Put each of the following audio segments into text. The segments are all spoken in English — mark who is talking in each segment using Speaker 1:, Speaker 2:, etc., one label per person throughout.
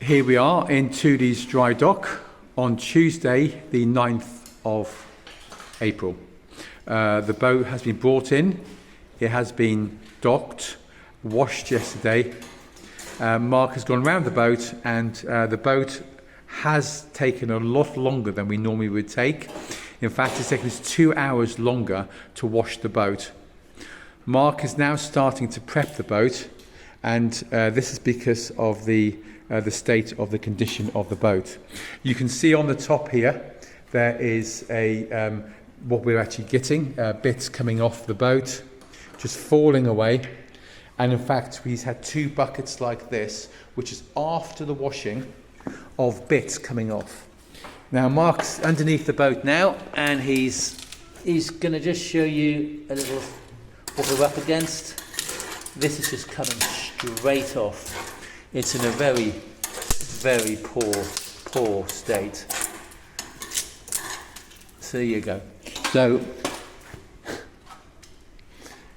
Speaker 1: Here we are in Tudor's Dry Dock on Tuesday, the 9th of April. The boat has been brought in, it has been docked, washed yesterday. Mark has gone around the boat, and the boat has taken a lot longer than we normally would take. In fact, it's taken us 2 hours longer to wash the boat. Mark is now starting to prep the boat, and this is because of the state of the condition of the boat. You can see on the top here there is what we're actually getting, bits coming off the boat, just falling away. And in fact, we've had 2 buckets like this, which is after the washing, of bits coming off. Now Mark's underneath the boat now, and he's going to just show you a little what we're up against. This is just coming straight off. It's in a very, very poor state. So there you go. So,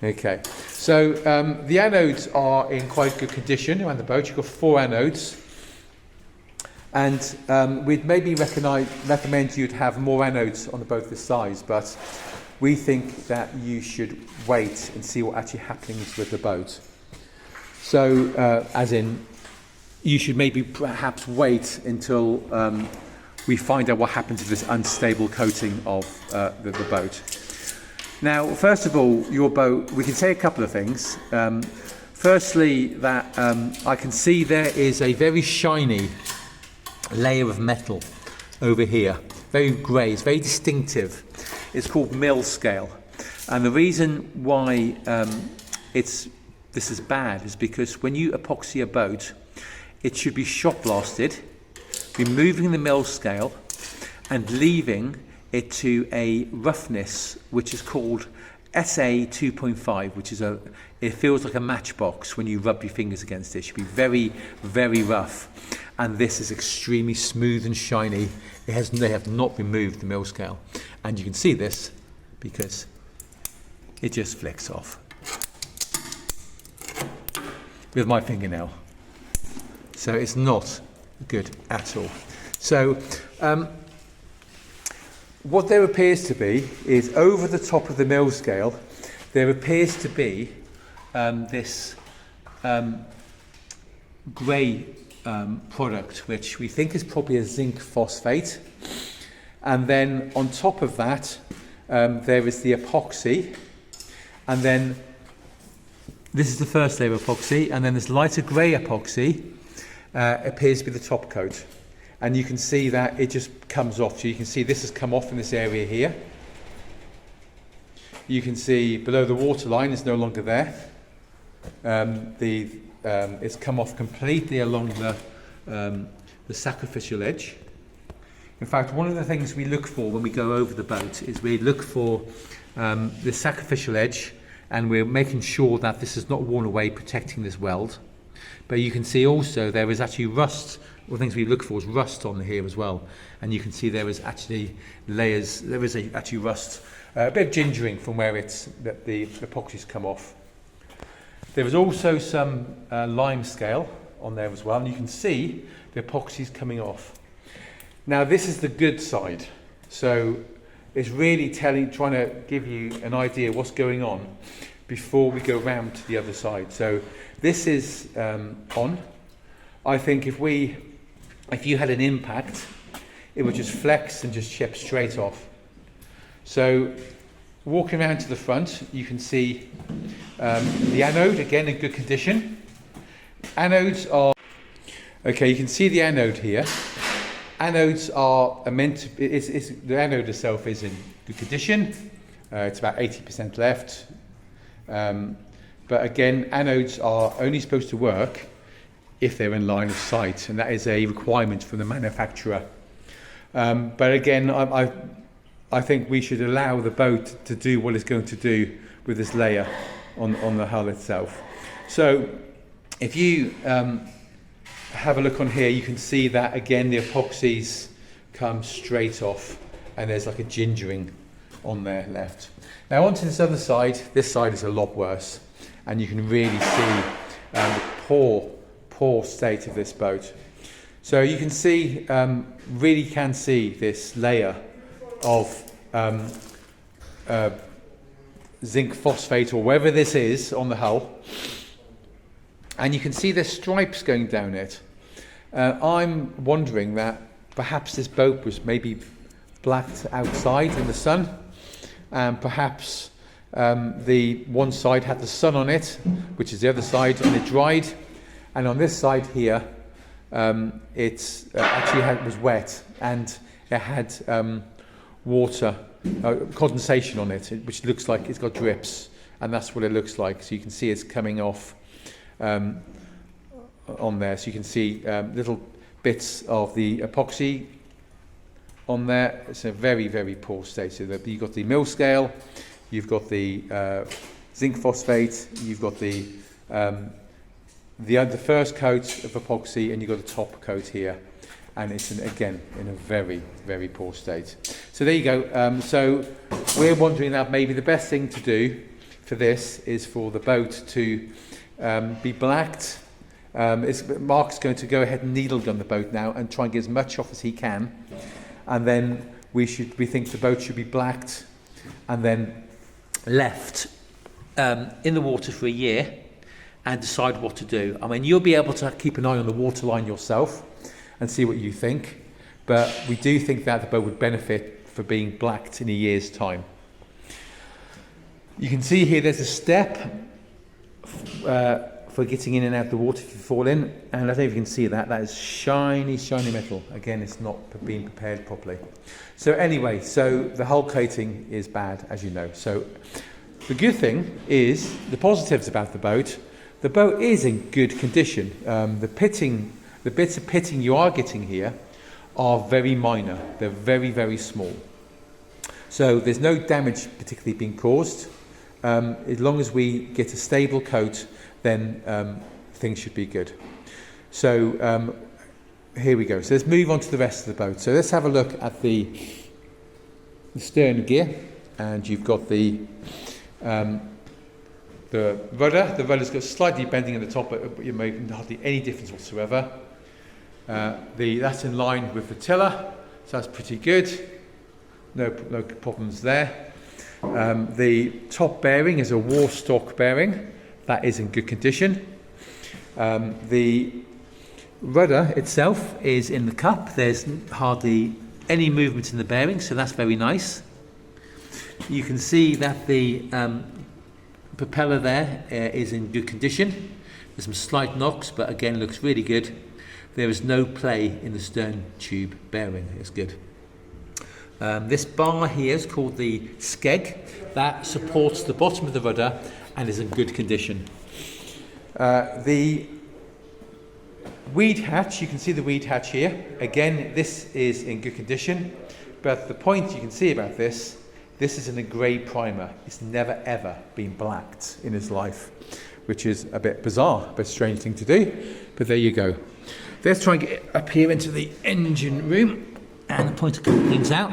Speaker 1: okay. So the anodes are in quite good condition around the boat. You've got 4 anodes. And we'd maybe recommend you'd have more anodes on the boat this size, but we think that you should wait and see what actually happens with the boat. So, as in, you should maybe perhaps wait until we find out what happens to this unstable coating of the boat. Now, first of all, your boat, we can say a couple of things. Firstly, that I can see there is a very shiny layer of metal over here, very grey, it's very distinctive. It's called mill scale, and the reason why this is bad is because when you epoxy a boat, it should be shot blasted, removing the mill scale and leaving it to a roughness which is called SA 2.5, which is it feels like a matchbox when you rub your fingers against it. It should be very, very rough. And this is extremely smooth and shiny. They have not removed the mill scale. And you can see this because it just flicks off with my fingernail. So it's not good at all. So what there appears to be is over the top of the mill scale, there appears to be this grey product, which we think is probably a zinc phosphate. And then on top of that, there is the epoxy. And then this is the first layer of epoxy. And then this lighter grey epoxy appears to be the top coat. And you can see that it just comes off. So you can see this has come off in this area here. You can see below the waterline is no longer there. It's come off completely along the sacrificial edge. In fact, one of the things we look for when we go over the boat is we look for the sacrificial edge, and we're making sure that this is not worn away, protecting this weld. But you can see also there is actually rust. One of the things we look for is rust on here as well, and you can see there is actually layers. There is actually rust, a bit of gingering from where the epoxy's come off. There is also some lime scale on there as well, and you can see the epoxy's coming off. Now this is the good side, so it's really trying to give you an idea of what's going on before we go round to the other side. So this is on. I think if you had an impact, it would just flex and just chip straight off. So walking around to the front, you can see the anode, again in good condition. Anodes are, okay, you can see the anode here. Anodes are meant to, the anode itself is in good condition. It's about 80% left. But again, anodes are only supposed to work if they're in line of sight, and that is a requirement from the manufacturer. But again, I think we should allow the boat to do what it's going to do with this layer on the hull itself. So if you have a look on here, you can see that again the epoxies come straight off, and there's like a gingering on there left. Now onto this other side. This side is a lot worse, and you can really see the poor state of this boat. So you can see, really can see this layer of zinc phosphate or whatever this is on the hull, and you can see there's stripes going down it. I'm wondering that perhaps this boat was maybe blacked outside in the sun, and perhaps the one side had the sun on it, which is the other side, and it dried, and on this side here it actually was wet, and it had water condensation on it, which looks like it's got drips, and that's what it looks like. So you can see it's coming off on there. So you can see little bits of the epoxy on there. It's a very, very poor state. So you've got the mill scale, you've got the zinc phosphate, you've got the first coat of epoxy, and you've got the top coat here. And it's, again, in a very, very poor state. So there you go. So we're wondering that maybe the best thing to do for this is for the boat to be blacked. Mark's going to go ahead and needle gun the boat now and try and get as much off as he can. And then we think the boat should be blacked and then left in the water for a year and decide what to do. I mean, you'll be able to keep an eye on the waterline yourself and see what you think, but we do think that the boat would benefit for being blacked in a year's time. You can see here there's a step for getting in and out of the water if you fall in, and I don't know if you can see that. That is shiny, shiny metal. Again, it's not being prepared properly. So anyway, so the hull coating is bad, as you know. So the good thing is, the positives about the boat is in good condition. The bits of pitting you are getting here are very minor. They're very, very small. So there's no damage particularly being caused. As long as we get a stable coat, then things should be good. So here we go. So let's move on to the rest of the boat. So let's have a look at the stern gear. And you've got the rudder. The rudder's got slightly bending at the top, but you make hardly any difference whatsoever. That's in line with the tiller, so that's pretty good. No problems there. The top bearing is a Warstock bearing. That is in good condition. The rudder itself is in the cup. There's hardly any movement in the bearing, so that's very nice. You can see that the propeller there is in good condition. There's some slight knocks, but again looks really good. There is no play in the stern tube bearing. It's good. This bar here is called the skeg. That supports the bottom of the rudder and is in good condition. The weed hatch, you can see the weed hatch here. Again, this is in good condition. But the point you can see about this is in a grey primer. It's never ever been blacked in its life, which is a bit bizarre, a bit strange thing to do. But there you go. Let's try and get up here into the engine room and point a couple of things out.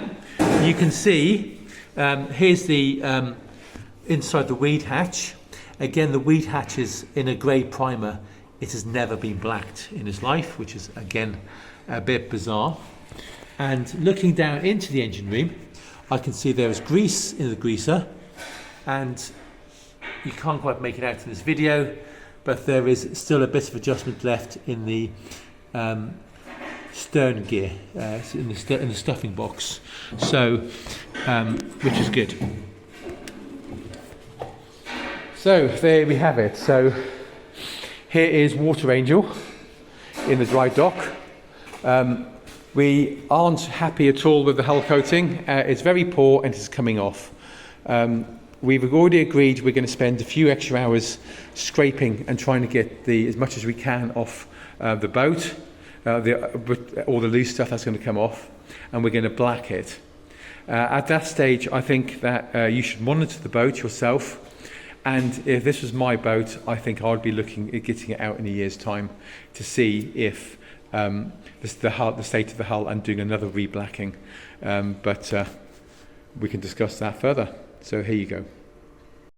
Speaker 1: You can see here's the inside the weed hatch. Again, the weed hatch is in a grey primer. It has never been blacked in its life, which is again a bit bizarre. And looking down into the engine room, I can see there is grease in the greaser, and you can't quite make it out in this video, but there is still a bit of adjustment left in the stern gear, in the stuffing box, so which is good. So there we have it. So here is Water Angel in the dry dock. We aren't happy at all with the hull coating. It's very poor and it's coming off. We've already agreed we're going to spend a few extra hours scraping and trying to get as much as we can off the boat, all the loose stuff that's going to come off, and we're going to black it. At that stage, I think that you should monitor the boat yourself, and if this was my boat, I think I'd be looking at getting it out in a year's time to see if the state of the hull, and doing another re-blacking. But we can discuss that further. So here you go.